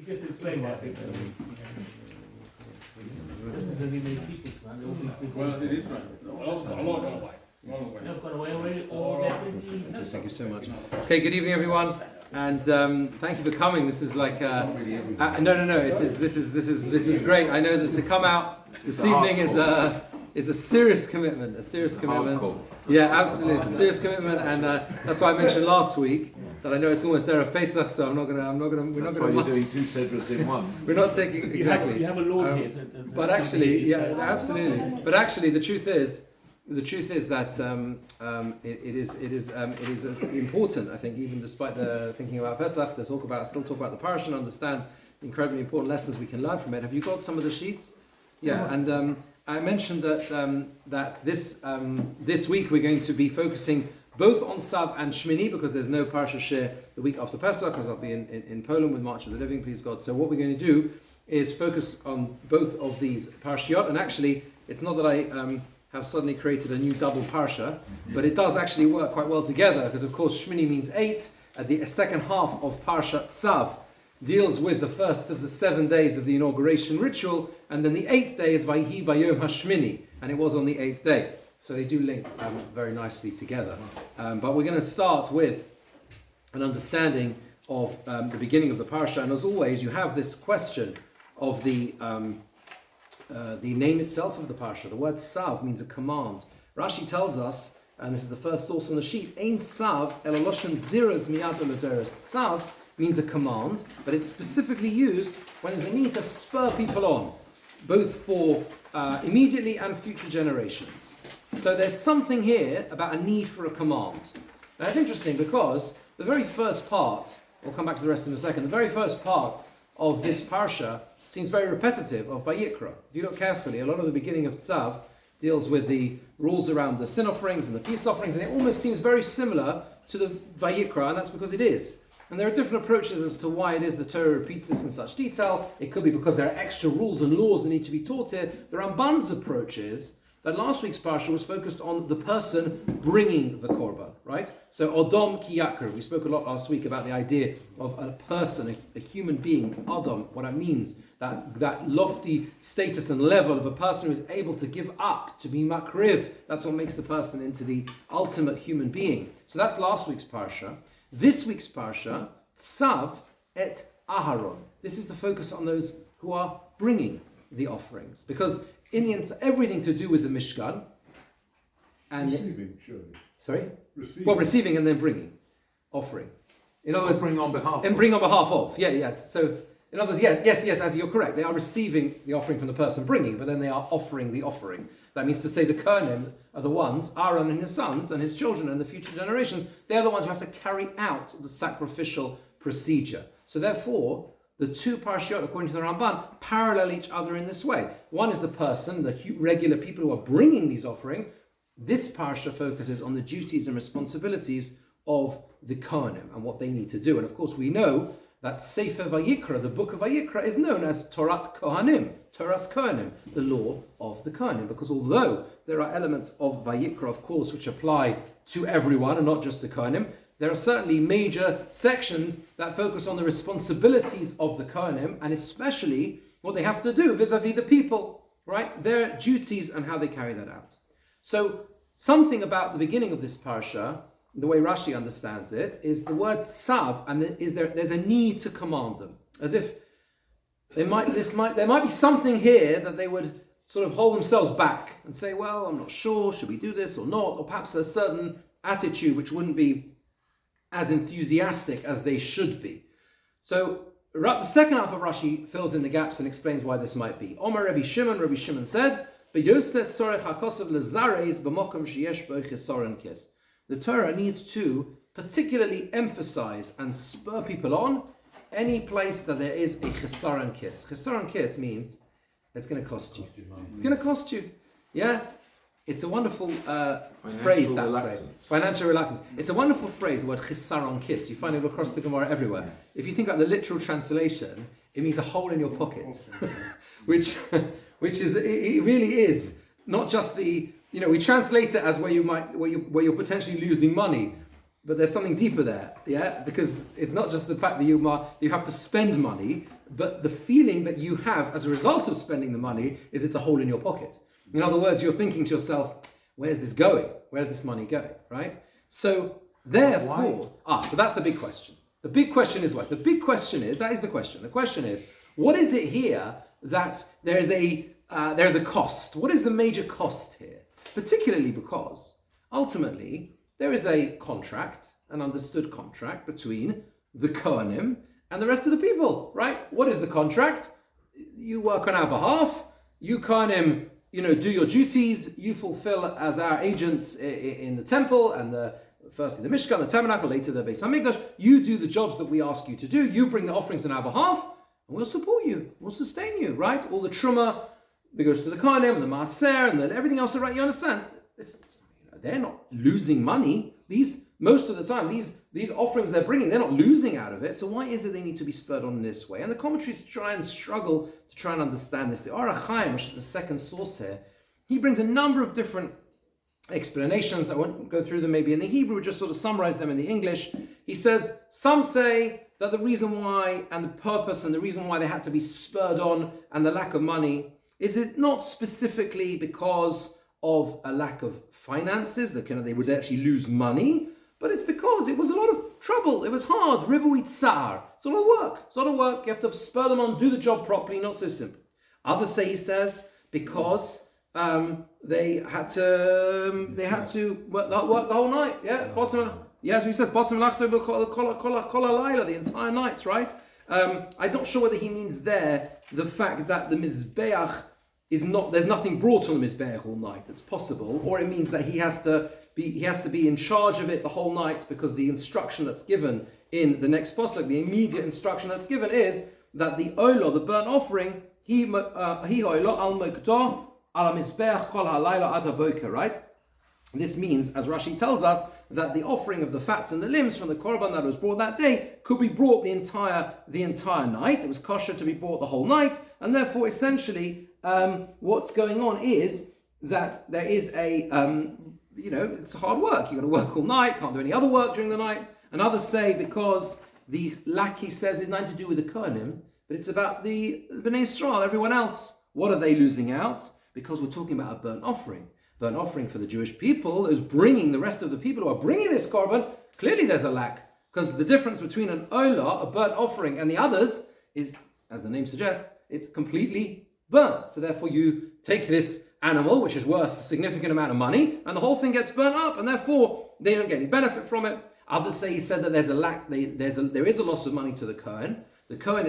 Just explain that. Well, it is right. Thank you so much. Okay, good evening, everyone, and thank you for coming. This is like no. This is great. I know that to come out this evening is a serious commitment. A serious commitment. Yeah, absolutely, it's a serious commitment, and that's why I mentioned last week that I know it's almost Erev Pesach, so we're not gonna. That's why you're doing two sedras in one. We're not taking exactly. You have a Lord here. But actually, yeah, absolutely. But actually, the truth is that it is important. I think, even despite the thinking about Pesach, still talk about the parasha and understand the incredibly important lessons we can learn from it. Have you got some of the sheets? Yeah, and I mentioned that this week we're going to be focusing both on Tzav and Shmini, because there's no Parsha Shir the week after Pesach, because I'll be in Poland with March of the Living, please God. So what we're going to do is focus on both of these Parashiyot, and actually it's not that I have suddenly created a new double Parsha, but it does actually work quite well together, because of course Shmini means 8, the second half of Parsha Tzav deals with the first of the 7 days of the inauguration ritual, and then the 8th day is Vayhi Bayom HaShmini, and it was on the 8th day. So they do link very nicely together. But we're going to start with an understanding of the beginning of the parsha. And as always, you have this question of the name itself of the parsha. The word Tzav means a command. Rashi tells us, and this is the first source on the sheet, Ein Tzav eloloshen ziras miyad oladeres. Tzav means a command, but it's specifically used when there's a need to spur people on, both for immediately and future generations. So there's something here about a need for a command. Now it's interesting because the very first part, we'll come back to the rest in a second, the very first part of this parsha seems very repetitive of Vayikra. If you look carefully, a lot of the beginning of Tzav deals with the rules around the sin offerings and the peace offerings, and it almost seems very similar to the Vayikra, and that's because it is. And there are different approaches as to why it is the Torah repeats this in such detail. It could be because there are extra rules and laws that need to be taught here. The Ramban's approach is that last week's parsha was focused on the person bringing the korban, right? So Odom ki yakar. We spoke a lot last week about the idea of a person, a human being, Odom, what it means, that lofty status and level of a person who is able to give up, to be makriv. That's what makes the person into the ultimate human being. So that's last week's parsha. This week's parsha, Tzav et Aharon. This is the focus on those who are bringing the offerings, because in the end, everything to do with the Mishkan and Receiving, surely. Sorry? Receiving. Well, receiving and then bringing, offering. In other words, Offering on behalf and of. bring on behalf of. Yeah, yes. So in other words, yes, as you're correct, they are receiving the offering from the person bringing, but then they are offering the offering. That means to say the Kohanim are the ones, Aaron and his sons and his children and the future generations, they are the ones who have to carry out the sacrificial procedure. So therefore, the two parashiyot, according to the Ramban, parallel each other in this way. One is the person, the regular people who are bringing these offerings. This parasha focuses on the duties and responsibilities of the Kohanim and what they need to do. And of course, we know that Sefer Vayikra, the book of Vayikra, is known as Torat Kohanim, Toras Kohanim, the law of the Kohanim. Because although there are elements of Vayikra, of course, which apply to everyone and not just the Kohanim, there are certainly major sections that focus on the responsibilities of the Kohanim, and especially what they have to do vis-a-vis the people, right? Their duties and how they carry that out. So something about the beginning of this parsha, the way Rashi understands it, is the word Tzav, and there's a need to command them, as if there might be something here that they would sort of hold themselves back and say, well, I'm not sure, should we do this or not? Or perhaps a certain attitude which wouldn't be as enthusiastic as they should be. So the second half of Rashi fills in the gaps and explains why this might be. Omer Rabbi Shimon said, the Torah needs to particularly emphasize and spur people on any place that there is a chesaron kiss. Chesaron kiss means it's going to cost you. It's going to cost you. Yeah? It's a wonderful phrase, that phrase. Financial reluctance. It's a wonderful phrase, the word chesaron kiss. You find it across the Gemara everywhere. Yes. If you think about the literal translation, it means a hole in your pocket, which is, it really is not just the, we translate it as where you're potentially losing money, but there's something deeper there, yeah? Because it's not just the fact that you have to spend money, but the feeling that you have as a result of spending the money is it's a hole in your pocket. In other words, you're thinking to yourself, where's this going? Where's this money going, right? So therefore, so that's the big question. The big question is what? The big question is, that is the question. The question is, what is it here that there's a cost? What is the major cost here? Particularly because ultimately there is a contract, an understood contract between the Kohanim and the rest of the people, right? What is the contract? You work on our behalf, you Kohanim, do your duties, you fulfill as our agents in the temple and firstly the Mishkan, the Tabernacle, later the Beis HaMikdash. You do the jobs that we ask you to do. You bring the offerings on our behalf, and we'll support you. We'll sustain you, right? All the Truma that goes to the Kohanim, and the Maaser, and everything else, right? You understand? They're not losing money. Most of the time, these offerings they're bringing, they're not losing out of it. So why is it they need to be spurred on in this way? And the commentaries try and understand this. The Or HaChaim, which is the second source here, he brings a number of different explanations. I won't go through them maybe in the Hebrew, just sort of summarize them in the English. He says, some say that the reason why and the purpose and the reason why they had to be spurred on and the lack of money is it not specifically because of a lack of finances, that they would actually lose money, but it's because it was a lot of trouble. It was hard. Ribui tsar. It's a lot of work. It's a lot of work. You have to spur them on, do the job properly, not so simple. Others say, he says, because they had to work the whole night. Yeah, as he says, bottom the entire night, right? I'm not sure whether he means there the fact that the Mizbeach there's nothing brought on the Mizbeach all night. It's possible, or it means that he has to be in charge of it the whole night, because the instruction that's given in the next pasuk, the immediate instruction that's given is that the olah, the burnt offering, he olah al mekdah al Mizbeach kol halayla ad haboker, right? This means, as Rashi tells us, that the offering of the fats and the limbs from the korban that was brought that day could be brought the entire night. It was kosher to be brought the whole night, and therefore, essentially, what's going on is that there is it's hard work. You've got to work all night, can't do any other work during the night. And others say because the lack, he says, is nothing to do with the Kohanim, but it's about the Bnei Yisrael, everyone else. What are they losing out? Because we're talking about a burnt offering. Burnt offering for the Jewish people is bringing the rest of the people who are bringing this korban. Clearly there's a lack, because the difference between an olah, a burnt offering, and the others is, as the name suggests, it's completely burnt. So therefore you take this animal, which is worth a significant amount of money, and the whole thing gets burnt up, and therefore they don't get any benefit from it. Others say, he said, that there's a lack, there is a loss of money to the Kohen. The Kohen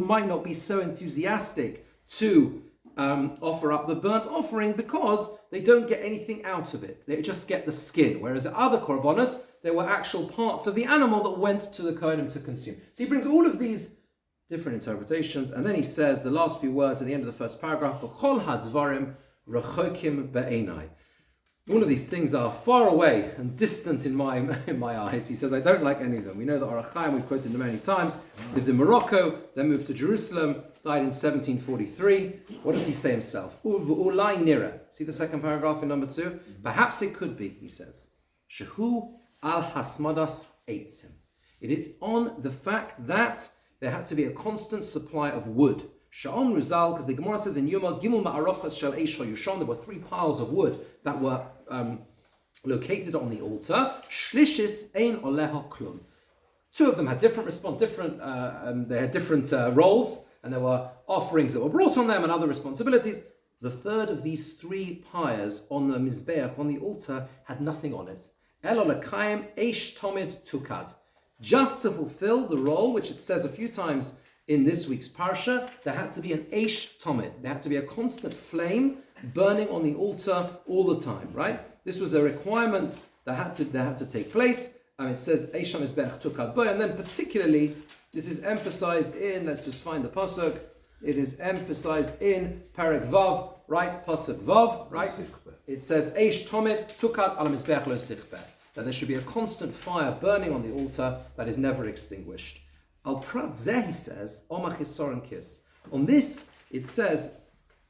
might not be so enthusiastic to offer up the burnt offering because they don't get anything out of it. They just get the skin. Whereas the other korbanos, there were actual parts of the animal that went to the Kohanim to consume. So he brings all of these different interpretations, and then he says the last few words at the end of the first paragraph, V'chol hadvarim rechokim be'enai. All of these things are far away and distant in my eyes. He says, I don't like any of them. We know that Or HaChaim, we've quoted him many times, lived in Morocco, then moved to Jerusalem, died in 1743. What does he say himself? Ulai nira. See the second paragraph in number 2? Perhaps it could be, he says. Shehu al hasmadas eitzim. It is on the fact that there had to be a constant supply of wood. Sha'on Rizal, because the Gemara says in Yoma Gimel Ma'arachas Shel Eish HaYushon, there were 3 piles of wood that were located on the altar. Shlishis Ein Oleha Klum. 2 of them had different roles, and there were offerings that were brought on them and other responsibilities. The third of these 3 pyres on the Mizbeach, on the altar, had nothing on it. El Olakayim Eish Tomid Tukad. Just to fulfill the role, which it says a few times in this week's parsha, there had to be an eish tomid. There had to be a constant flame burning on the altar all the time, right? This was a requirement that had to take place. It says eish hamizbeach tukad bo, and then particularly this is emphasized in, let's just find the pasuk. It is emphasized in Perek Vav, right? Pasuk Vav, right? It says eish tomid tukad al mizbeach lo sichbeh. That there should be a constant fire burning on the altar that is never extinguished. Al Prat Zeh, he says, Oma chisaron kiss. On this, it says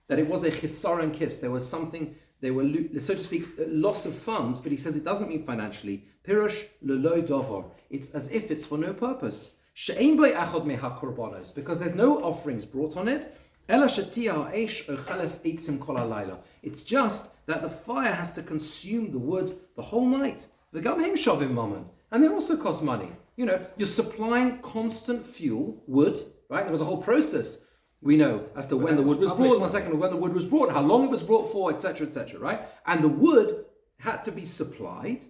that it was a chisaron kiss. There was something They were, so to speak, loss of funds, but he says it doesn't mean financially. Pirush lelo dovar. It's as if it's for no purpose. She'ein boi achod meha korbanos, because there's no offerings brought on it. Ela shetia ha'esh ocheles eitzim kol halayla. It's just that the fire has to consume the wood the whole night. V'gam hem shovim mammon. And they also cost money. You're supplying constant fuel, wood, right? There was a whole process, we know, as to when the wood was brought, when the wood was brought, how long it was brought for, etc., right? And the wood had to be supplied.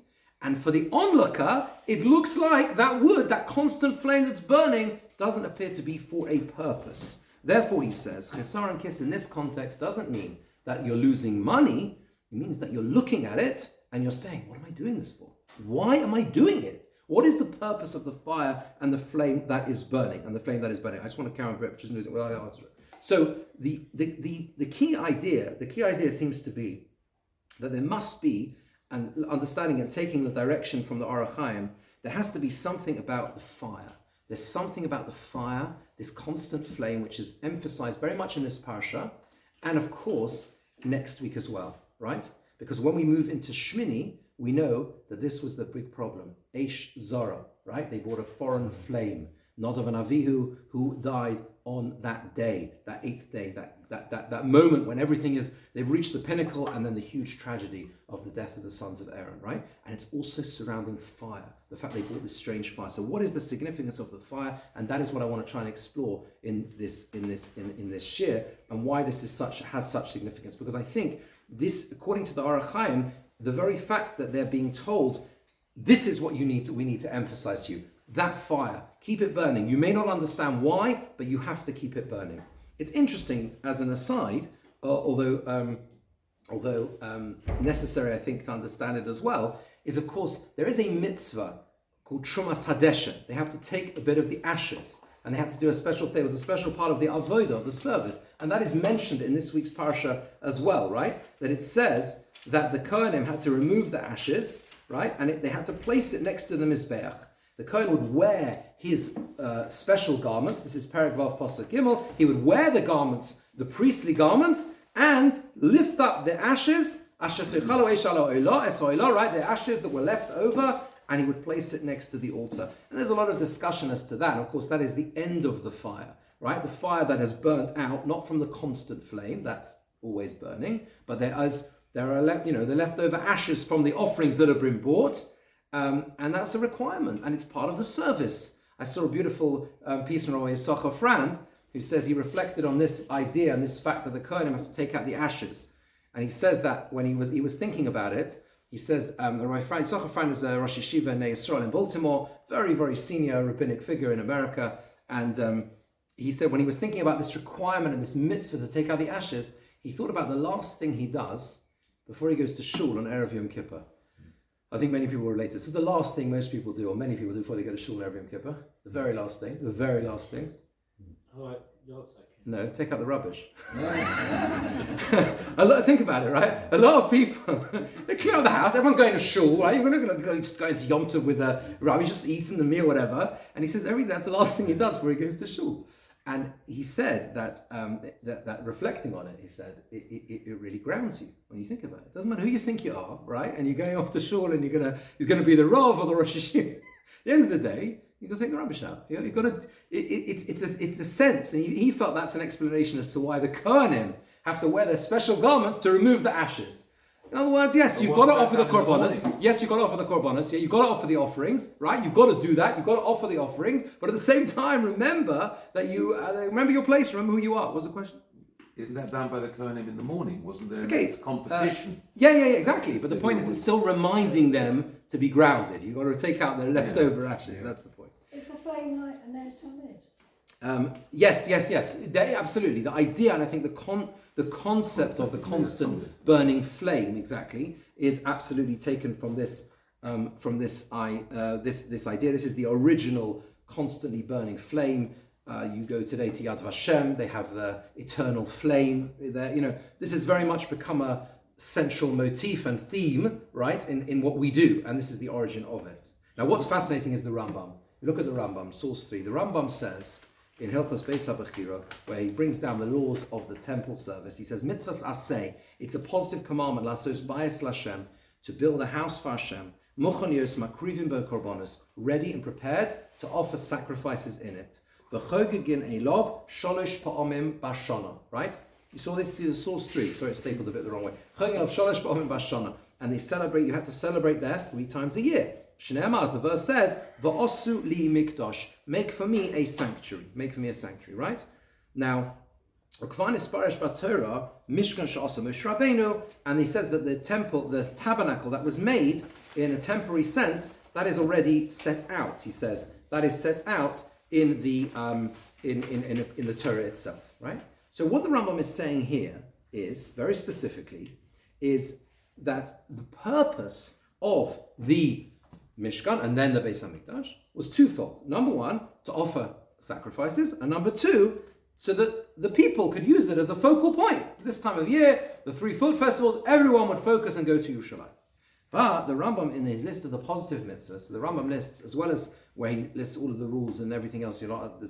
And for the onlooker, it looks like that wood, that constant flame that's burning, doesn't appear to be for a purpose. Therefore, he says, Chesar and Kis in this context doesn't mean that you're losing money. It means that you're looking at it and you're saying, what am I doing this for? Why am I doing it? What is the purpose of the fire and the flame that is burning? And the flame that is burning. I just want to carry on a bit. So the key idea seems to be that there must be, and understanding and taking the direction from the Orach Chaim, there has to be something about the fire. There's something about the fire, this constant flame, which is emphasized very much in this parsha, and of course next week as well, right? Because when we move into Shmini, we know that this was the big problem. Eish Zara, right? They brought a foreign flame, not of an Avihu who died on that day, that eighth day, that moment when everything is, they've reached the pinnacle, and then the huge tragedy of the death of the sons of Aaron, right? And it's also surrounding fire, the fact they brought this strange fire. So what is the significance of the fire? And that is what I want to try and explore in this shir, and why this has such significance. Because I think this, according to the Orach Chaim, the very fact that they're being told, this is what we need to emphasize to you. That fire, keep it burning. You may not understand why, but you have to keep it burning. It's interesting, as an aside, although necessary, I think, to understand it as well, is of course, there is a mitzvah called Trumas Hadesha. They have to take a bit of the ashes, and they have to do a special thing. It was a special part of the avodah, of the service, and that is mentioned in this week's parsha as well, right? That it says that the Kohanim had to remove the ashes, right? And they had to place it next to the Mizbeach. The Kohen would wear his special garments. This is Perek Vav Pasuk Gimel. He would wear the garments, the priestly garments, and lift up the ashes, right? The ashes that were left over, and he would place it next to the altar. And there's a lot of discussion as to that. And of course, that is the end of the fire, right? The fire that has burnt out, not from the constant flame, that's always burning, but there are the leftover ashes from the offerings that have been brought. And that's a requirement, and it's part of the service. I saw a beautiful piece from Rabbi Yisachar Frand, who says he reflected on this idea and this fact that the Kohanim have to take out the ashes. And he says that when he was thinking about it, he says, Rabbi Yisachar Frand is a Rosh Yeshiva in Israel in Baltimore, very, very senior rabbinic figure in America. And he said when he was thinking about this requirement and this mitzvah to take out the ashes, he thought about the last thing he does before he goes to shul on Erev Yom Kippur. I think many people relate to this. This is the last thing most people do, or many people do before they go to shul on Erev Yom Kippur. The very last thing. No, take out the rubbish. Think about it, right? A lot of people, they clear out the house, everyone's going to shul, right? You're not going to go into Yom Tov with a rubbish, just eating the meal, whatever. And he says that's the last thing he does before he goes to shul. And he said that reflecting on it, he said, it really grounds you when you think about it. It doesn't matter who you think you are, right? And you're going off to shul and he's going to be the Rav or the Rosh Yeshiva. At the end of the day, you've got to take the rubbish out. You've got to, it's a sense. And he felt that's an explanation as to why the Kohanim have to wear their special garments to remove the ashes. In other words, yes, you've got to offer the korbanos. Yes, you've got to offer the korbanos. Yeah, you've got to offer the offerings, right? You've got to do that. You've got to offer the offerings. But at the same time, remember that remember your place. Remember who you are. What was the question? Isn't that done by the Kohanim in the morning? Wasn't there this competition? Yeah, exactly. But the point is, it's still reminding them to be grounded. You've got to take out their leftover ashes. Yeah. That's the point. Is the flame like a note on it? Yes. Absolutely. The idea, and I think the concept of the constant burning flame, exactly, is absolutely taken from this idea. This is the original constantly burning flame. You go today to Yad Vashem, they have the eternal flame there. This has very much become a central motif and theme, right, in what we do, and this is the origin of it. Now, what's fascinating is the Rambam. You look at the Rambam, source 3. The Rambam says in Hilchos Beis HaBechira, where he brings down the laws of the temple service. He says, Mitzvahs Aseh, it's a positive commandment, Lasos Bayis Lashem, to build a house for Hashem, Mochanios Makrivim Bo Korbanos, ready and prepared to offer sacrifices in it. V'chogegin Elov Sholosh Pa'omim Bashana, right? You saw this, see the source 3, sorry, it's stapled a bit the wrong way. Chogegin Elov Sholosh Pa'omim Bashana, and they celebrate, you have to celebrate there 3 times a year. Shneimar, as the verse says, V'osu li mikdash, make for me a sanctuary, right? Now, Ukvanis Parish Torah, Mishkan Sha'asa Moshe Rabbeinu, and he says that the temple, the tabernacle that was made in a temporary sense, that is already set out. He says that is set out in the in the Torah itself, right? So what the Rambam is saying here is very specifically is that the purpose of the Mishkan and then the Beis HaMikdash was twofold. Number one, to offer sacrifices, and number two, so that the people could use it as a focal point. This time of year, the 3 food festivals, everyone would focus and go to Yerushalayim. But the Rambam, in his list of the positive mitzvahs, so the Rambam lists, as well as where he lists all of the rules and everything else, the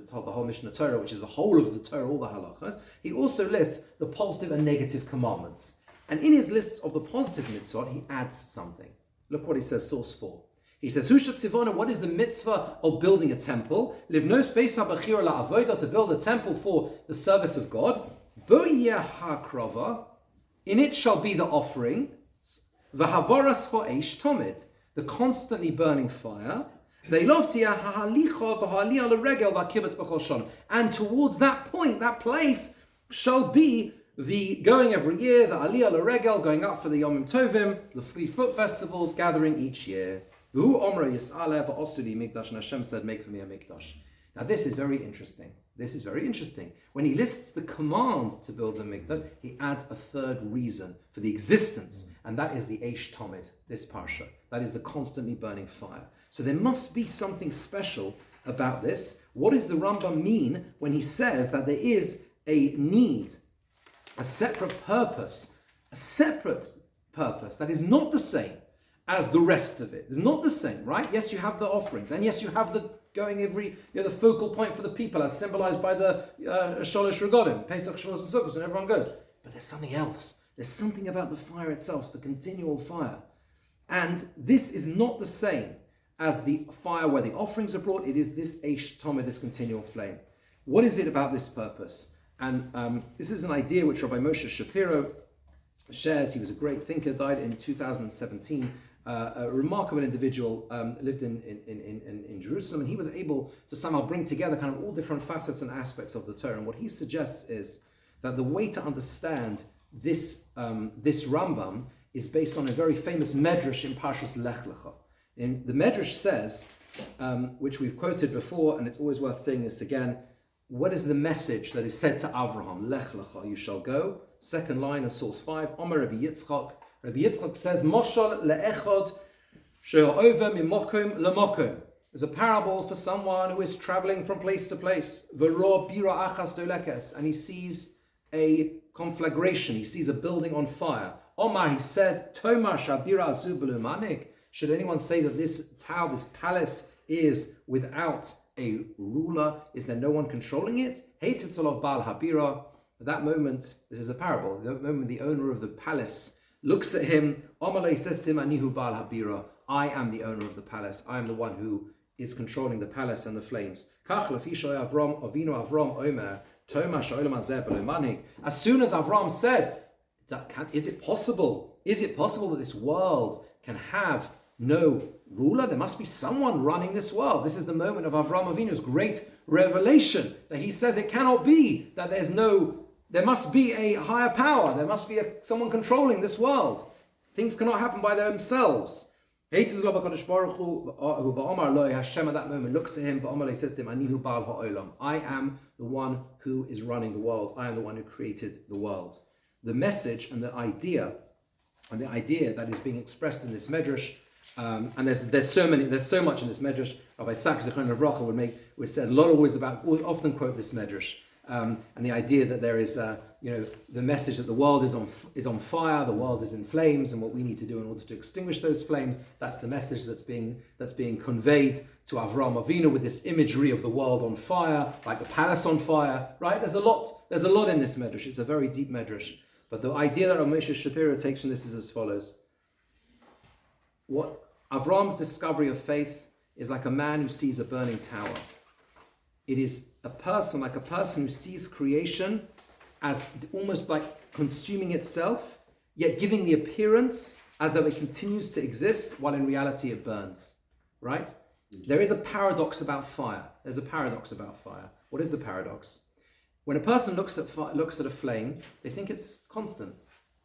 whole Mishnah Torah, which is the whole of the Torah, all the halachas, he also lists the positive and negative commandments. And in his list of the positive mitzvah, he adds something. Look what he says, source 4. He says, Hushat Tzivona, what is the mitzvah of building a temple? Livnos Beis HaBechira LaAvoda, to build a temple for the service of God. Bo yeh ha'akrava, in it shall be the offering. V'havaras ha'esh tomid, the constantly burning fire. Ve'lov tiyah ha'halicha v'ha'aliyah l'regel v'ha'kibbutz b'chol shana. And towards that point, that place, shall be the going every year, the aliyah l'regel, going up for the Yomim Tovim, the 3 foot festivals, gathering each year. V'hu omra yis'aleh v'osuli mikdash, and Hashem said, make for me a mikdash. Now this is very interesting. When he lists the command to build the mikdash, he adds a third reason for the existence, and that is the Eish Tomid, this parsha. That is the constantly burning fire. So there must be something special about this. What does the Rambam mean when he says that there is a need, a separate purpose that is not the same as the rest of it? It's not the same, right? Yes, you have the offerings, and yes, you have the going every, the focal point for the people, as symbolized by the Sholosh Regalim, Pesach, Shalos, and Sukkot, and everyone goes. But there's something else. There's something about the fire itself, the continual fire. And this is not the same as the fire where the offerings are brought. It is this Eish Tomid, this continual flame. What is it about this purpose? And this is an idea which Rabbi Moshe Shapiro shares. He was a great thinker, died in 2017. A remarkable individual, lived in Jerusalem, and he was able to somehow bring together kind of all different facets and aspects of the Torah. And what he suggests is that the way to understand this Rambam is based on a very famous medrash in Parshas Lech Lecha. And the medrash says, which we've quoted before, and it's always worth saying this again, what is the message that is said to Avraham? Lech Lecha, you shall go. Second line of source 5, Omer Rabbi Yitzchak. Rabbi Yitzchak says, Moshal le'echod she'over mimokom lemokom. There's a parable for someone who is traveling from place to place. V'ro bira achas dolekes, and he sees a conflagration. He sees a building on fire. Omar, he said, Tomar shabira azu b'lumanik. Should anyone say that this tower, this palace, is without a ruler? Is there no one controlling it? Heitzitzelov bal habira. At that moment, this is a parable. The moment the owner of the palace looks at him, Amalei says to him, Anihu Baal Habira, I am the owner of the palace. I am the one who is controlling the palace and the flames. As soon as Avram said, is it possible that this world can have no ruler? There must be someone running this world. This is the moment of Avram Avinu's great revelation, that he says it cannot be that there must be a higher power. There must be someone controlling this world. Things cannot happen by themselves. Hashem at that moment looks at him, and says to him, I am the one who is running the world. I am the one who created the world. The message and the idea that is being expressed in this medrash, and there's so much in this medrash. Rabbi Sachs Zichron Levracha would say a lot of words about, would often quote this medrash. And the idea that there is, the message that the world is on fire, the world is in flames, and what we need to do in order to extinguish those flames. That's the message that's being conveyed to Avraham Avinu with this imagery of the world on fire, like the palace on fire. Right? There's a lot in this medrash. It's a very deep medrash. But the idea that Rav Moshe Shapiro takes from this is as follows: what Avraham's discovery of faith is like a man who sees a burning tower. It is a person who sees creation as almost like consuming itself, yet giving the appearance as though it continues to exist, while in reality it burns. Right? There is a paradox about fire. There's a paradox about fire. What is the paradox? When a person looks at a flame, they think it's constant.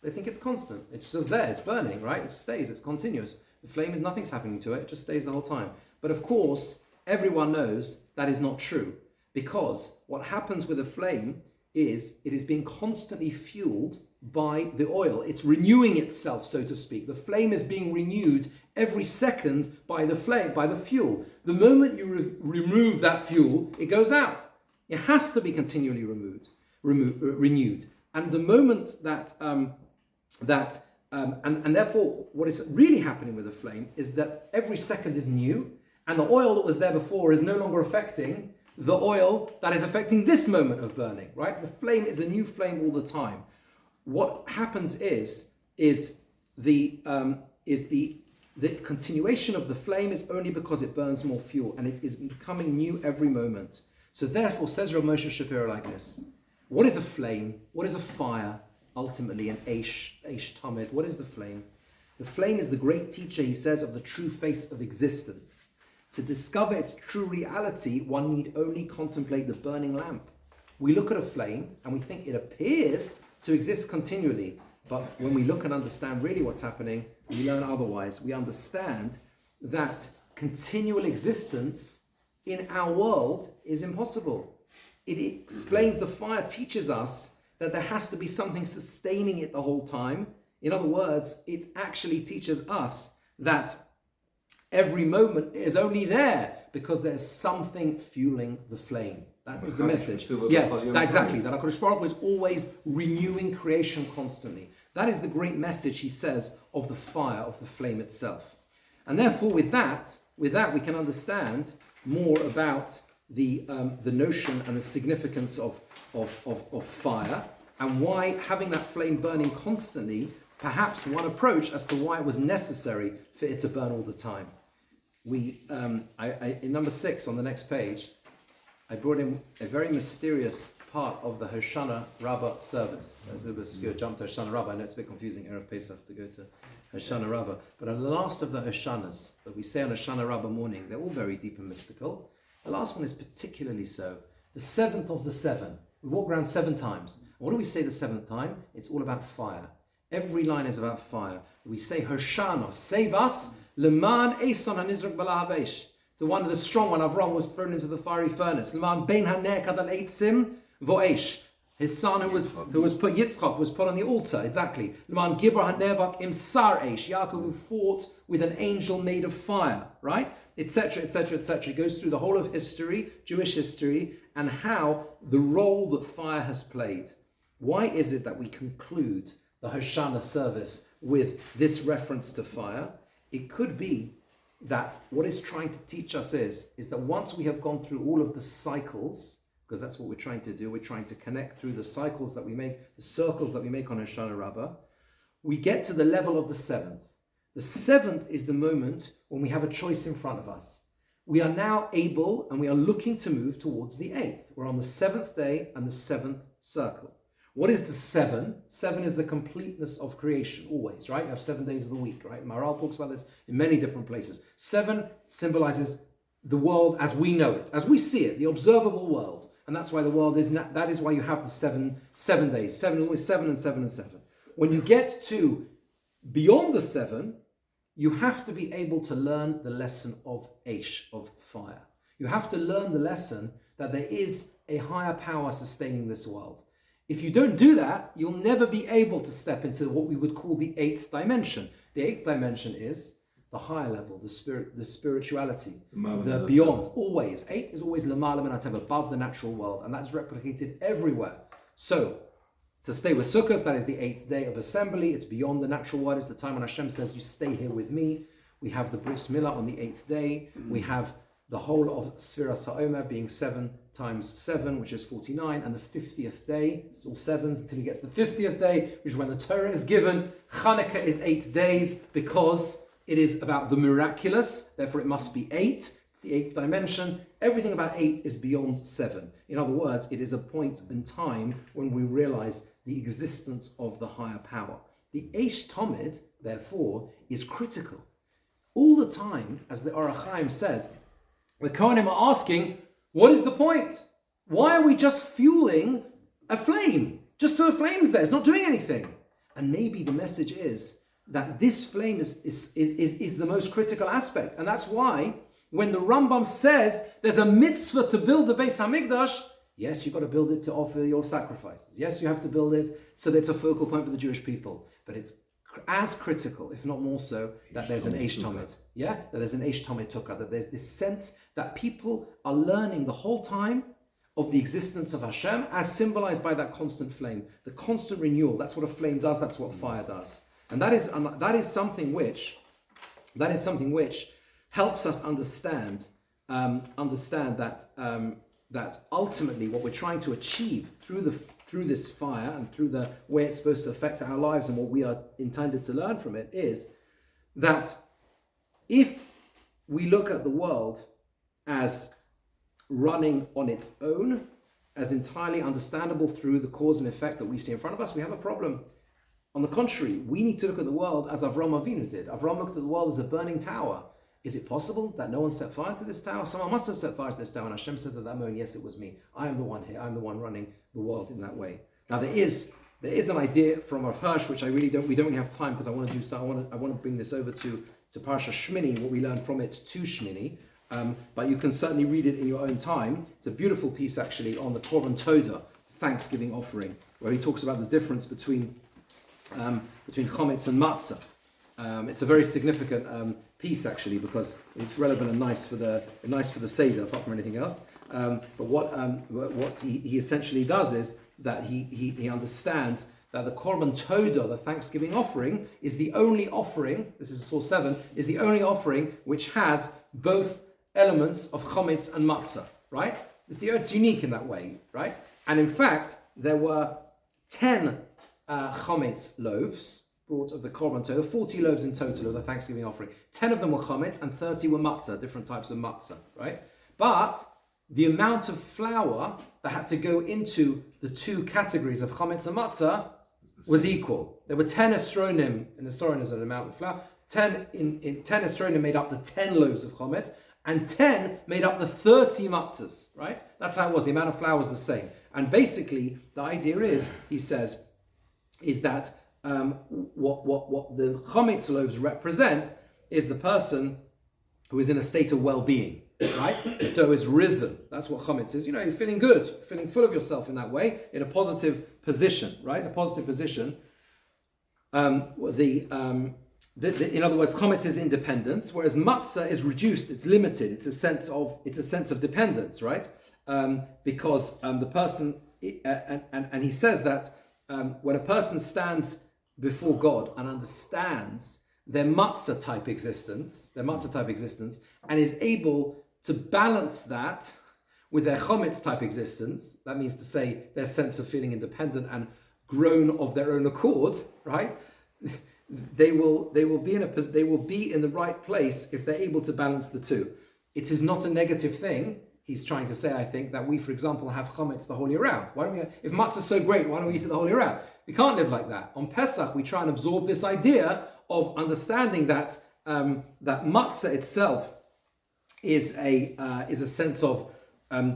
It's just there. It's burning, right? It stays. It's continuous. The flame is nothing's happening to it. It just stays the whole time. But of course, everyone knows that is not true, because what happens with a flame is it is being constantly fueled by the oil. It's renewing itself, so to speak. The flame is being renewed every second by the flame, by the fuel. The moment you remove that fuel, it goes out. It has to be continually renewed. And the moment and therefore, what is really happening with the flame is that every second is new, and the oil that was there before is no longer affecting the oil that is affecting this moment of burning. Right? The flame is a new flame all the time. What happens is the continuation of the flame is only because it burns more fuel, and it is becoming new every moment. So therefore, says Rav Moshe Shapiro like this: what is a flame? What is a fire? Ultimately, an Eish Tamid. What is the flame? The flame is the great teacher, he says, of the true face of existence. To discover its true reality, one need only contemplate the burning lamp. We look at a flame and we think it appears to exist continually. But when we look and understand really what's happening, we learn otherwise. We understand that continual existence in our world is impossible. It explains, the fire teaches us that there has to be something sustaining it the whole time. In other words, it actually teaches us that every moment is only there because there's something fueling the flame. That is the message. Exactly. That HaKadosh Baruch Hu is always renewing creation constantly. That is the great message, he says, of the fire, of the flame itself. And therefore, with that we can understand more about the notion and the significance of fire, and why having that flame burning constantly, perhaps one approach as to why it was necessary for it to burn all the time. In number 6 on the next page, I brought in a very mysterious part of the Hoshana Rabbah service. I was a bit obscure, jump to Hoshana Rabbah. I know it's a bit confusing, Erev Pesach, to go to Hoshana Rabbah. But at the last of the Hoshanas that we say on Hoshana Rabbah morning, they're all very deep and mystical. The last one is particularly so. The 7th of the 7. We walk around 7 times. What do we say the 7th time? It's all about fire. Every line is about fire. We say Hoshana, save us, Leman Eson HaNizrak Balahavesh. The one, the strong one, Avram, was thrown into the fiery furnace. Leman Ben HaNer Kadal Eitzim Vo'esh. His son who was put, Yitzchak, was put on the altar, exactly. Leman Gibra HaNevak Imsar Eish. Yaakov, who fought with an angel made of fire, right? Etc., etc., etc. It goes through the whole of history, Jewish history, and how the role that fire has played. Why is it that we conclude the Hoshana service with this reference to fire? It could be that what it's trying to teach us is that once we have gone through all of the cycles, because that's what we're trying to do, we're trying to connect through the cycles that we make, the circles that we make on Hoshana Rabbah, we get to the level of the 7th. The 7th is the moment when we have a choice in front of us. We are now able and we are looking to move towards the 8th. We're on the 7th day and the 7th circle. What is the 7? 7 is the completeness of creation, always, right? You have 7 days of the week, right? Maharal talks about this in many different places. 7 symbolizes the world as we know it, as we see it, the observable world. And that's why the world is, that is why you have the 7 days. 7, always 7 and 7 and 7. When you get to beyond the 7, you have to be able to learn the lesson of Eish, of fire. You have to learn the lesson that there is a higher power sustaining this world. If you don't do that, you'll never be able to step into what we would call the 8th dimension. The 8th dimension is the higher level, the spirit, the spirituality, Lamala the min beyond. Always 8 is always lamala min hatev, above the natural world, and that is replicated everywhere. So to stay with Sukkot, that is the 8th day of assembly. It's beyond the natural world. It's the time when Hashem says, "You stay here with me." We have the bris milah on the 8th day. We have the whole of Sfiras HaOmer being 7 times 7, which is 49, and the 50th day, it's all 7s until you get to the 50th day, which is when the Torah is given. Chanukah is 8 days because it is about the miraculous, therefore it must be 8. It's the 8th dimension. Everything about 8 is beyond 7. In other words, it is a point in time when we realize the existence of the higher power. The Eish Tomid, therefore, is critical. All the time, as the Orach Chaim said, the Kohanim are asking, what is the point? Why are we just fueling a flame? Just so a flame's there, it's not doing anything. And maybe the message is that this flame is the most critical aspect. And that's why when the Rambam says there's a mitzvah to build the Beis HaMikdash, yes, you've got to build it to offer your sacrifices. Yes, you have to build it so that it's a focal point for the Jewish people. But it's as critical, if not more so, that there's an Eish Tomid. Yeah, that there's an Eish Tomid Tukah, that there's this sense that people are learning the whole time of the existence of Hashem, as symbolized by that constant flame, the constant renewal. That's what a flame does. That's what fire does, and that is something which helps us understand that ultimately what we're trying to achieve through this fire and through the way it's supposed to affect our lives and what we are intended to learn from it is that if we look at the world as running on its own, as entirely understandable through the cause and effect that we see in front of us, we have a problem. On the contrary, we need to look at the world as Avram Avinu did. Avram looked at the world as a burning tower. Is it possible that no one set fire to this tower? Someone must have set fire to this tower. And Hashem says at that moment, yes, it was me. I am the one here. I'm the one running the world in that way. Now there is an idea from Rav Hirsch, which we don't really have time because I want to bring this over to Parsha Shmini, what we learn from it to Shmini. But you can certainly read it in your own time. It's a beautiful piece actually on the Korban Todah, Thanksgiving offering, where he talks about the difference between chometz and matzah. It's a very significant piece actually because it's relevant and nice for the Seder, apart from anything else. But what he essentially does is that he understands that the Korban Todah, the Thanksgiving offering, is the only offering. This is source 7. Is the only offering which has both elements of chometz and matzah. Right? It's unique in that way. Right? And in fact, there were 10 chometz loaves brought of the Korban Todah, 40 loaves in total of the Thanksgiving offering. 10 of them were chometz and 30 were matzah, different types of matzah, right? But the amount of flour that had to go into the two categories of chometz and matzah was equal. There were 10 esronim, and esronim is an amount of flour. 10 esronim made up the 10 loaves of chometz, and 10 made up the 30 matzahs, right? That's how it was. The amount of flour was the same. And basically, the idea is, he says, is that what the chometz loaves represent is the person who is in a state of well-being, right? The dough is risen. That's what chometz is. You're feeling good, feeling full of yourself in that way, in a positive position, right? A positive position. In other words, chometz is independence, whereas matzah is reduced. It's limited. It's a sense of dependence, right? Because the person, and he says that when a person stands before God and understands their matzah type existence, and is able to balance that with their chometz type existence, that means to say their sense of feeling independent and grown of their own accord, right? They will be in the right place if they're able to balance the two. It is not a negative thing. He's trying to say, I think, that we, for example, have chometz the whole year round. Why don't we? If matzah is so great, why don't we eat it the whole year round? We can't live like that. On Pesach, we try and absorb this idea of understanding that that matzah itself is a sense of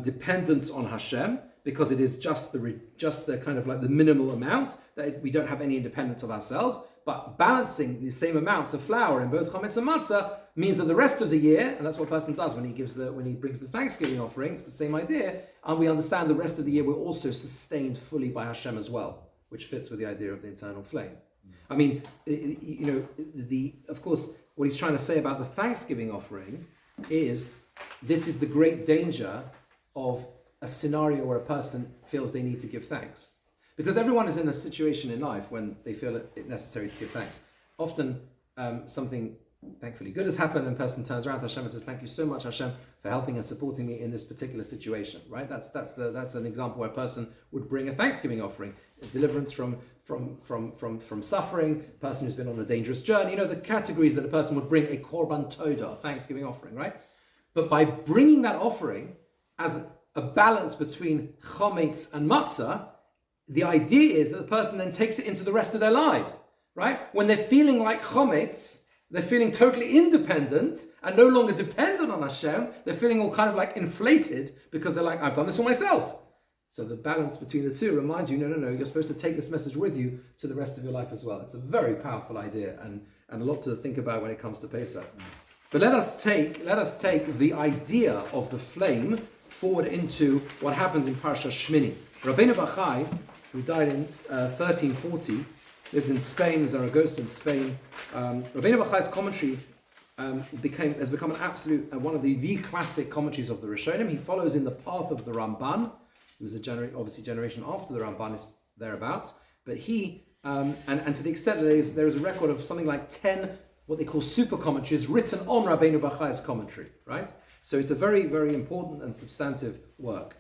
dependence on Hashem, because it is just the kind of like the minimal amount, that we don't have any independence of ourselves. But balancing the same amounts of flour in both chometz and matzah means that the rest of the year, and that's what a person does when he brings the Thanksgiving offering, it's the same idea, and we understand the rest of the year we're also sustained fully by Hashem as well, which fits with the idea of the eternal flame. I mean, of course, what he's trying to say about the thanksgiving offering is this is the great danger of a scenario where a person feels they need to give thanks. Because everyone is in a situation in life when they feel it necessary to give thanks. Often something thankfully good has happened and a person turns around to Hashem and says, thank you so much, Hashem, for helping and supporting me in this particular situation, right? That's an example where a person would bring a thanksgiving offering, a deliverance from suffering, a person who's been on a dangerous journey, the categories that a person would bring a korban toda, a thanksgiving offering, right? But by bringing that offering as a balance between chometz and matzah, the idea is that the person then takes it into the rest of their lives, right? When they're feeling like chometz, they're feeling totally independent and no longer dependent on Hashem. They're feeling all kind of like inflated because they're like, I've done this for myself. So the balance between the two reminds you, no, you're supposed to take this message with you to the rest of your life as well. It's a very powerful idea and a lot to think about when it comes to Pesach. But let us take the idea of the flame forward into what happens in Parsha Shmini. Rabbeinu Bachai, who died in 1340, lived in Spain, Zaragoza in Spain. Rabbeinu Bachai's commentary has become an absolute one of the classic commentaries of the Rishonim. He follows in the path of the Ramban, who was obviously generation after the Ramban is thereabouts. But he and to the extent that there is a record of something like 10 what they call super commentaries written on Rabbeinu Bachai's commentary, right? So it's a very, very important and substantive work.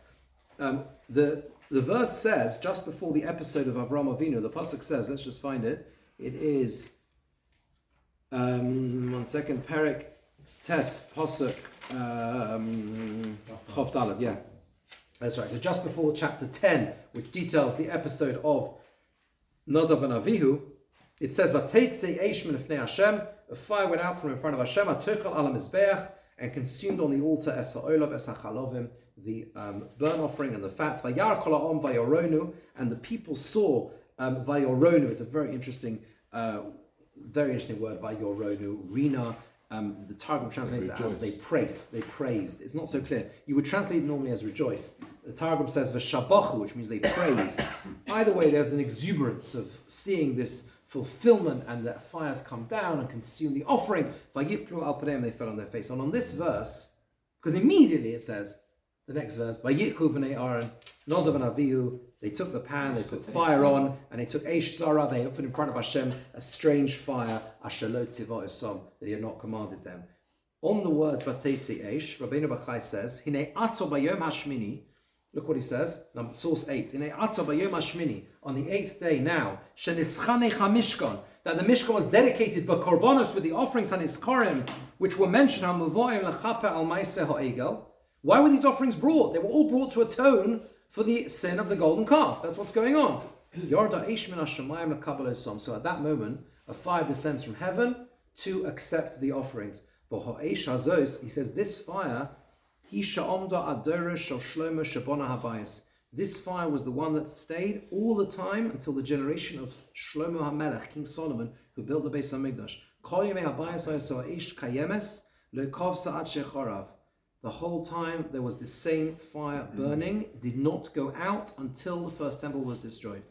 The verse says, just before the episode of Avraham Avinu, the pasuk says, let's just find it. It is, one second, Perek Tes pasuk Chof Daled, yeah. That's right. So just before chapter 10, which details the episode of Nadav and Avihu, it says, Vateitze eish min lifnei Hashem, a fire went out from in front of Hashem, atochel ala mizbeach, and consumed on the altar es ha'olav, es ha'chalovim, the burnt offering and the fats. Vayar kol ha'om vayoronu, and the people saw vayoronu. It's a very interesting word, vayoronu. Rina, the Targum translates it as they praised. It's not so clear. You would translate it normally as rejoice. The Targum says v'shabachu, which means they praised. Either way, there's an exuberance of seeing this fulfillment, and the fires come down and consume the offering. Vayiplu al paneim, they fell on their face. And on this verse, because immediately it says, the next verse, Vayikhu v'nei Aaron, Nadav and Avihu, they took the pan, they put fire on, and they took Eish Zara, they offered in front of Hashem a strange fire, Asher lo tzivah osom, that he had not commanded them. On the words Vateitze Eish, Rabbeinu Bachai says, Hinei ato bayom hashmini, look what he says, source 8, Hinei ato bayom hashmini, on the 8th day now, Shenischanei hamishkan, that the Mishkan was dedicated by korbanos with the offerings hanizkarim, which were mentioned on Muvoim lechaper al maaseh ha'egel. Why were these offerings brought? They were all brought to atone for the sin of the golden calf. That's what's going on. Yarda eish min hashamayim lekabel osom. So at that moment, a fire descends from heaven to accept the offerings. For ha'eish hazos, he says, this fire, hi sha'omda adora shel shlomo shabona habayis. This fire was the one that stayed all the time until the generation of Shlomo HaMelech, King Solomon, who built the Beis HaMikdash. Kol yemei habayis ha'oso ha'eish kayemes le'kov sa'at shechorav. The whole time there was the same fire burning, did not go out until the first temple was destroyed.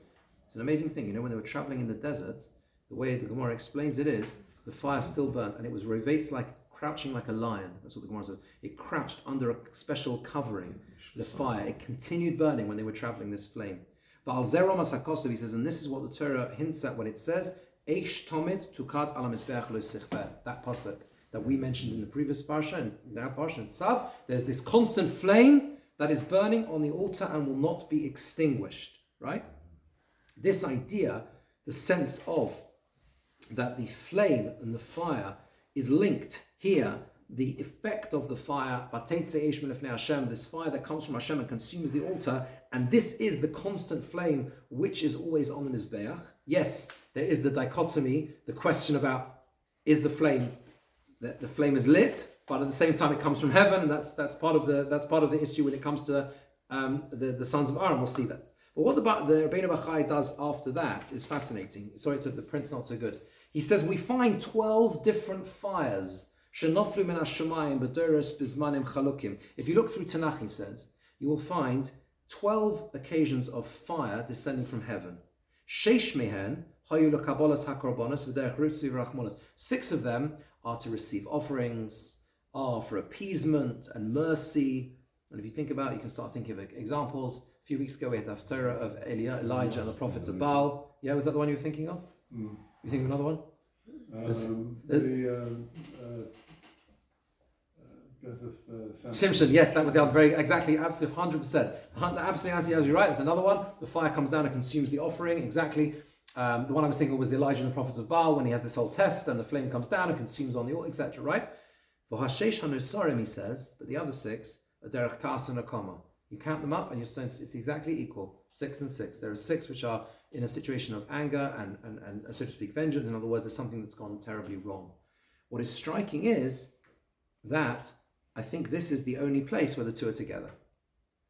It's an amazing thing, when they were traveling in the desert, the way the Gemara explains it is, the fire still burnt, and it was rovates like crouching like a lion. That's what the Gemara says. It crouched under a special covering, the fire. It continued burning when they were traveling this flame. He says, and this is what the Torah hints at when it says, Eish tomid tukat ala mizbeach lo sichbeh, that pasuk that we mentioned in the previous parsha, and now parsha in Tzav, there's this constant flame that is burning on the altar and will not be extinguished, right? This idea, the sense of that the flame and the fire is linked here, the effect of the fire, this fire that comes from Hashem and consumes the altar, and this is the constant flame which is always on the Mizbeach. Yes, there is the dichotomy, the question about, is the flame the flame is lit, but at the same time it comes from heaven, and that's part of the issue when it comes to the sons of Aaron. We'll see that. But what the Rabbeinu Bachai does after that is fascinating. Sorry, the print's not so good. He says we find 12 different fires. If you look through Tanakh, he says, you will find 12 occasions of fire descending from heaven. 6 of them are to receive offerings, are for appeasement and mercy. And if you think about it, you can start thinking of examples. A few weeks ago, we had the Torah of Elijah and the prophets of Baal. Yeah, was that the one you were thinking of? You think of another one? Shimshon, yes, that was the very exactly, absolutely 100%. Absolutely, absolutely right. That's another one. The fire comes down and consumes the offering. Exactly. The one I was thinking of was Elijah and the prophets of Baal, when he has this whole test and the flame comes down and consumes on the altar, etc. Right? For Hashesh Hanusarim, he says, but the other 6 are Derech Kas and Akama. You count them up and you'll sense it's exactly equal. 6 and 6. There are 6 which are in a situation of anger and so to speak, vengeance. In other words, there's something that's gone terribly wrong. What is striking is that I think this is the only place where the two are together.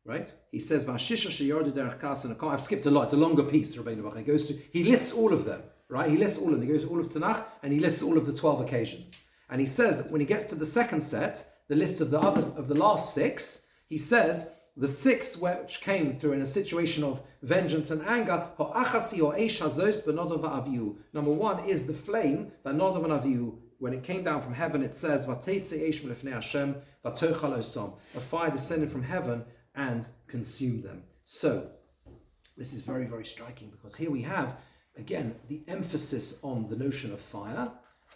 Right? He says, Vashisha Sheyardu Derech Kas and Akama. I've skipped a lot. It's a longer piece, Rabbeinu Bachai. He lists all of them. Right? He lists all of them. He goes to all of Tanakh and he lists all of the 12 occasions. And he says, when he gets to the second set, the list of the last 6, he says, the 6 which came through in a situation of vengeance and anger, number 1 is the flame that Nadav and Avihu, when it came down from heaven, it says, a fire descended from heaven and consumed them. So, this is very, very striking, because here we have, again, the emphasis on the notion of fire,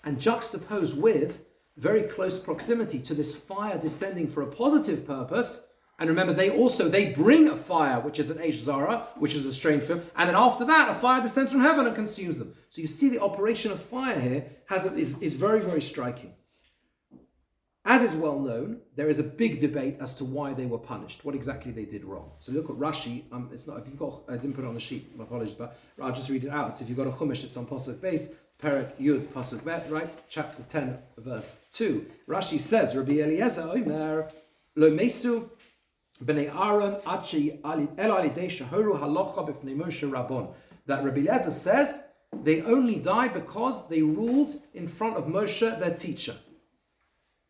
and juxtaposed with very close proximity to this fire descending for a positive purpose. And remember, they bring a fire, which is an Eish Zara, which is a strange film, and then after that, a fire descends from heaven and consumes them. So you see the operation of fire here is very, very striking. As is well known, there is a big debate as to why they were punished, what exactly they did wrong. So look at Rashi. It's not, if you've got, I didn't put it on the sheet, my apologies, but I'll just read it out. So if you've got a Chumash, it's on Pasuk Base, Perek Yud Pasuk Bet, right? Chapter 10, verse 2. Rashi says, Rabbi Eliezer Omer, Lo Mesu B'nei Aaron Achi El Alidei Shahoru Halacha B'fnei Moshe Rabbon. That Rabbi Eliezer says they only died because they ruled in front of Moshe, their teacher.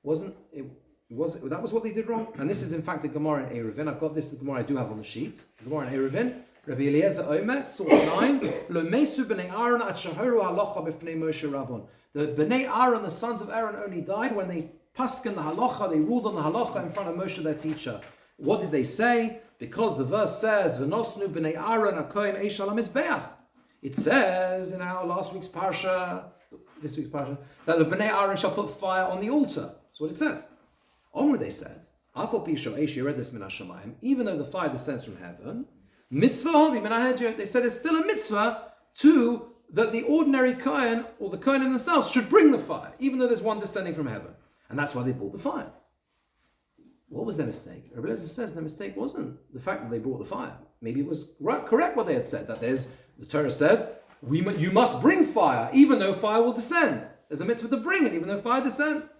That was what they did wrong? And this is in fact the Gemara in Eruvin. I've got this, the Gemara I do have on the sheet. The Gemara in Eruvin. Rabbi Eliezer Omer, source 9. Lo Mesu B'nei Aaron At Shahoru Halacha B'fnei Moshe Rabbon. The B'nei Aaron, the sons of Aaron, only died when they paskin the halacha, they ruled on the halacha in front of Moshe, their teacher. What did they say? Because the verse says, V'nosnu B'nei Aaron HaKohen Eish Al HaMizbeach. It says in our this week's parsha, that the B'nei Aaron shall put fire on the altar. That's what it says. Omru, they said, even though the fire descends from heaven, mitzvah, they said it's still a mitzvah that the ordinary Kohen or the Kohen themselves should bring the fire, even though there's one descending from heaven. And that's why they brought the fire. What was their mistake? Rabbi Eliezer says the mistake wasn't the fact that they brought the fire. Maybe it was correct what they had said, that the Torah says, you must bring fire, even though fire will descend. There's a mitzvah to bring it, even though fire descends.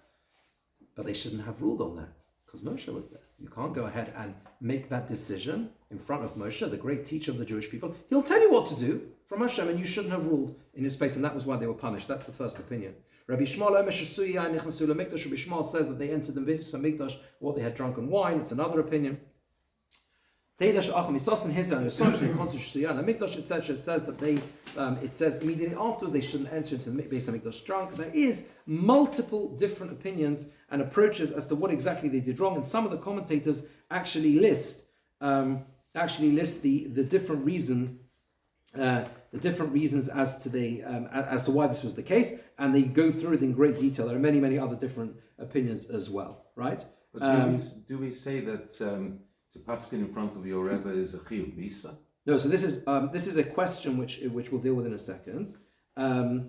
But they shouldn't have ruled on that, because Moshe was there. You can't go ahead and make that decision in front of Moshe, the great teacher of the Jewish people. He'll tell you what to do from Hashem, and you shouldn't have ruled in his place, and that was why they were punished. That's the first opinion. Rabbi Shmuel says that they entered the Mikdash while they had drunken wine. It's another opinion. Mikdash, etc. says that it says immediately afterwards they shouldn't enter into the Beis Hamikdash drunk. There is multiple different opinions and approaches as to what exactly they did wrong, and some of the commentators actually list the different reasons as to why this was the case, and they go through it in great detail. There are many, many other different opinions as well, right? But do we say that to paskin in front of your Rebbe is a chiyuv misa? No. So this is a question which we'll deal with in a second. The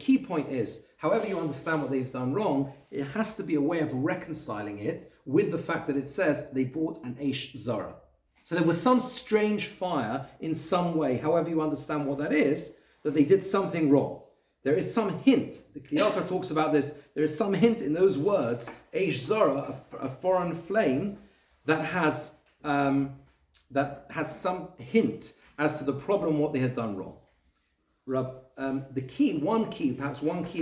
key point is, however you understand what they've done wrong, it has to be a way of reconciling it with the fact that it says they bought an Eish Zara. So there was some strange fire in some way, however you understand what that is, that they did something wrong. Some hint, the Kliyaka talks about this, there is some hint in those words, Eish Zara, a foreign flame, that has some hint as to the problem, what they had done wrong. One key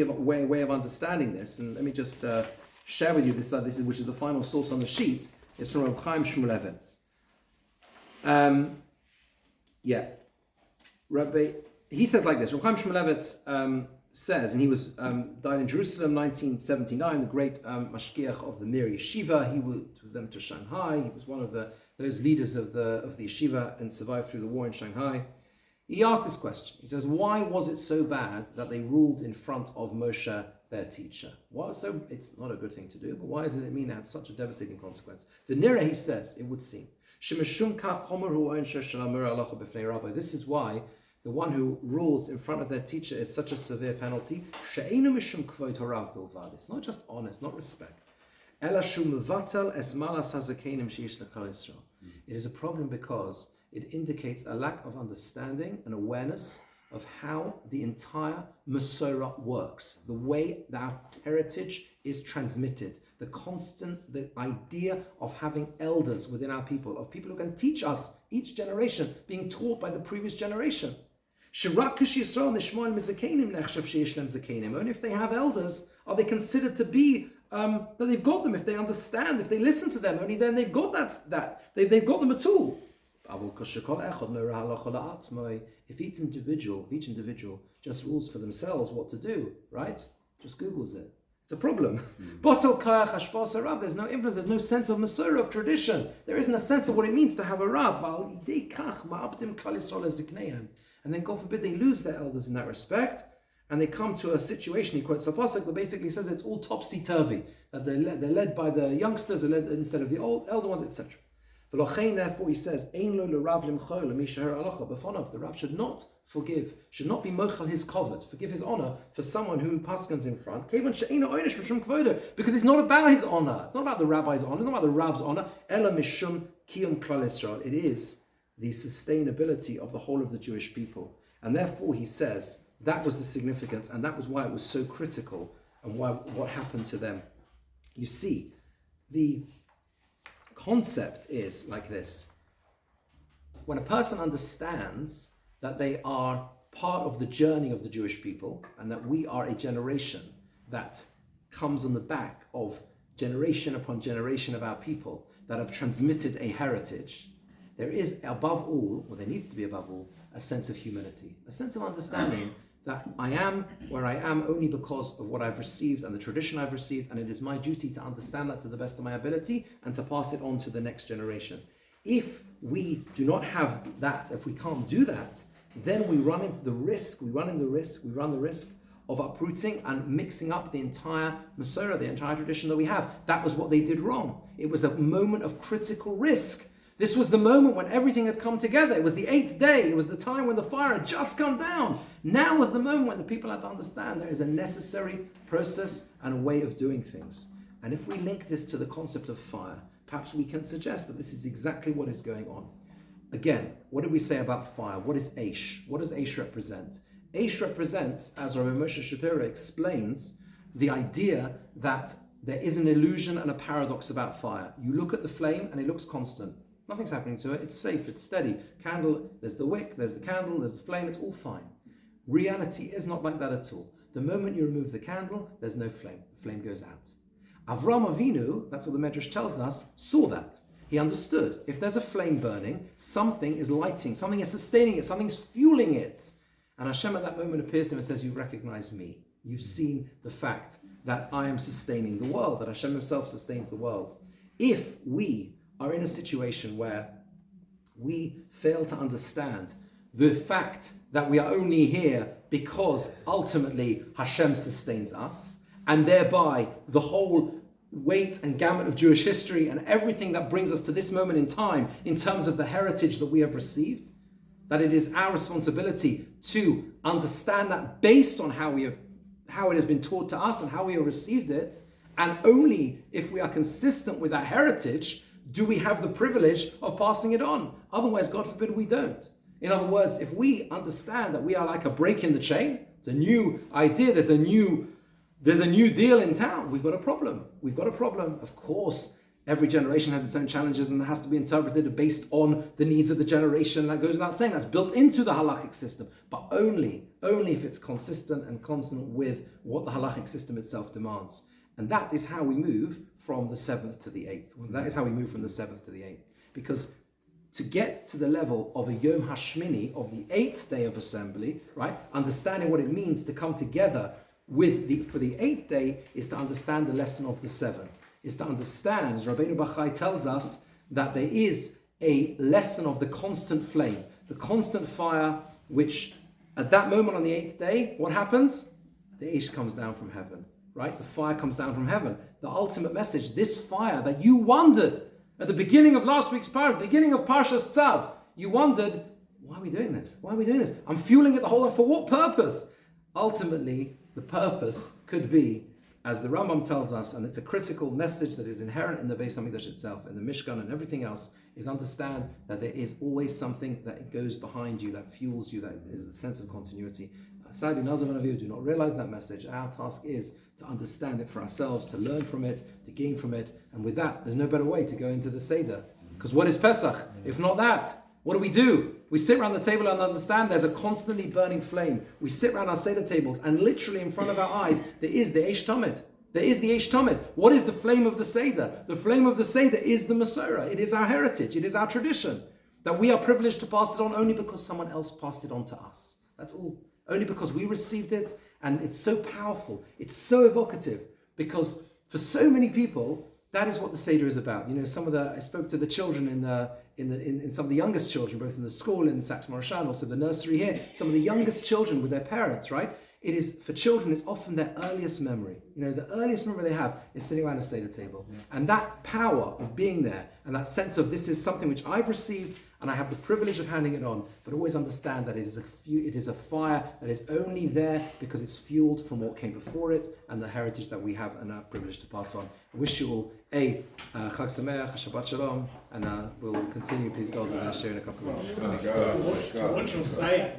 way of understanding this, and let me just share with you this which is the final source on the sheet, is from Reb Chaim Shmulevitz. he says like this. Reb Chaim Shmulevitz says, and he was died in Jerusalem, 1979, the great mashgiach of the Mir Yeshiva. He went with them to Shanghai. He was one of those leaders of the yeshiva and survived through the war in Shanghai. He asked this question. He says, why was it so bad that they ruled in front of Moshe, their teacher? It's not a good thing to do, but why does it mean it had such a devastating consequence? The Nira, he says, it would seem. This is why the one who rules in front of their teacher is such a severe penalty. It's not just honest, not respect. It is a problem because it indicates a lack of understanding and awareness of how the entire Masorah works, the way that our heritage is transmitted, the idea of having elders within our people, of people who can teach us, each generation being taught by the previous generation. Only if they have elders are they considered to be that they've got them. If they understand, if they listen to them, only then they've got they've got them at all. If each individual just rules for themselves what to do, right? Just Googles it. It's a problem. There's no influence, there's no sense of Masorah, of tradition. There isn't a sense of what it means to have a Rav. And then, God forbid, they lose their elders in that respect, and they come to a situation, he quotes a pasuk that basically says it's all topsy-turvy, that they're led by the youngsters instead of the elder ones, etc. Therefore, he says, the Rav should not forgive, should not be mochel his kavod, forgive his honor for someone who paskans in front, because it's not about his honor, it's not about the rabbi's honor, it's not about the Rav's honor, it is the sustainability of the whole of the Jewish people. And therefore, he says, that was the significance, and that was why it was so critical, and what happened to them. You see, the concept is like this. When a person understands that they are part of the journey of the Jewish people, and that we are a generation that comes on the back of generation upon generation of our people that have transmitted a heritage, there is above all, or there needs to be above all, a sense of humility, a sense of understanding that I am where I am only because of what I've received and the tradition I've received, and it is my duty to understand that to the best of my ability and to pass it on to the next generation. If we do not have that, if we can't do that, then we run the risk of uprooting and mixing up the entire Masorah, the entire tradition that we have. That was what they did wrong. It was a moment of critical risk. This was the moment when everything had come together. It was the 8th day. It was the time when the fire had just come down. Now was the moment when the people had to understand there is a necessary process and a way of doing things. And if we link this to the concept of fire, perhaps we can suggest that this is exactly what is going on. Again, what did we say about fire? What is Aish? What does Aish represent? Aish represents, as Rabbi Moshe Shapiro explains, the idea that there is an illusion and a paradox about fire. You look at the flame and it looks constant. Nothing's happening to it. It's safe. It's steady. Candle, there's the wick, there's the candle, there's the flame. It's all fine. Reality is not like that at all. The moment you remove the candle, there's no flame. The flame goes out. Avram Avinu, that's what the Medrash tells us, saw that. He understood. If there's a flame burning, something is lighting, something is sustaining it, something's fueling it. And Hashem at that moment appears to him and says, you recognize me. You've seen the fact that I am sustaining the world, that Hashem himself sustains the world. If we are in a situation where we fail to understand the fact that we are only here because ultimately Hashem sustains us, and thereby the whole weight and gamut of Jewish history and everything that brings us to this moment in time in terms of the heritage that we have received, that it is our responsibility to understand that based on how it has been taught to us and how we have received it, and only if we are consistent with that heritage do we have the privilege of passing it on. Otherwise, God forbid, we don't. In other words, if we understand that we are like a break in the chain, it's a new idea, there's a new deal in town, we've got a problem. We've got a problem. Of course, every generation has its own challenges and has to be interpreted based on the needs of the generation. That goes without saying. That's built into the halachic system, but only if it's consistent and consonant with what the halachic system itself demands. And that is how we move from the 7th to the 8th. That is how we move from the 7th to the 8th. Because to get to the level of a Yom Hashmini, of the 8th day of assembly, right? Understanding what it means to come together for the 8th day is to understand the lesson of the 7. Is to understand, as Rabbeinu Bachai tells us, that there is a lesson of the constant flame, the constant fire, which at that moment on the 8th day, what happens? The Ish comes down from heaven, right? The fire comes down from heaven. The ultimate message, this fire that you wondered at the beginning of last week's parah, beginning of Parshas Tzav, you wondered, why are we doing this? Why are we doing this? I'm fueling it the whole life. For what purpose? Ultimately, the purpose could be, as the Rambam tells us, and it's a critical message that is inherent in the Beis Hamikdash itself, in the Mishkan and everything else, is understand that there is always something that goes behind you, that fuels you, that is a sense of continuity. Sadly, another one of you do not realize that message. Our task is to understand it for ourselves, to learn from it, to gain from it, and with that, there's no better way to go into the Seder. Because what is Pesach? If not that, what do? We sit around the table and understand there's a constantly burning flame. We sit around our Seder tables and literally in front of our eyes, there is the Eish Tamid. There is the Eish Tamid. What is the flame of the Seder? The flame of the Seder is the Masorah. It is our heritage. It is our tradition. That we are privileged to pass it on only because someone else passed it on to us. That's all. Only because we received it, and it's so powerful. It's so evocative because for so many people, that is what the Seder is about. You know, I spoke to the children in some of the youngest children, both in the school in Saks Morashan, also the nursery here. Some of the youngest children with their parents, right? It is, for children, it's often their earliest memory. You know, the earliest memory they have is sitting around a Seder table. Yeah. And that power of being there and that sense of this is something which I've received and I have the privilege of handing it on, but always understand that it is a fire that is only there because it's fueled from what came before it and the heritage that we have and are privileged to pass on. I wish you all a Chag Sameach, Shabbat Shalom, and we'll continue, please God, with our share in a couple of minutes. What you'll say.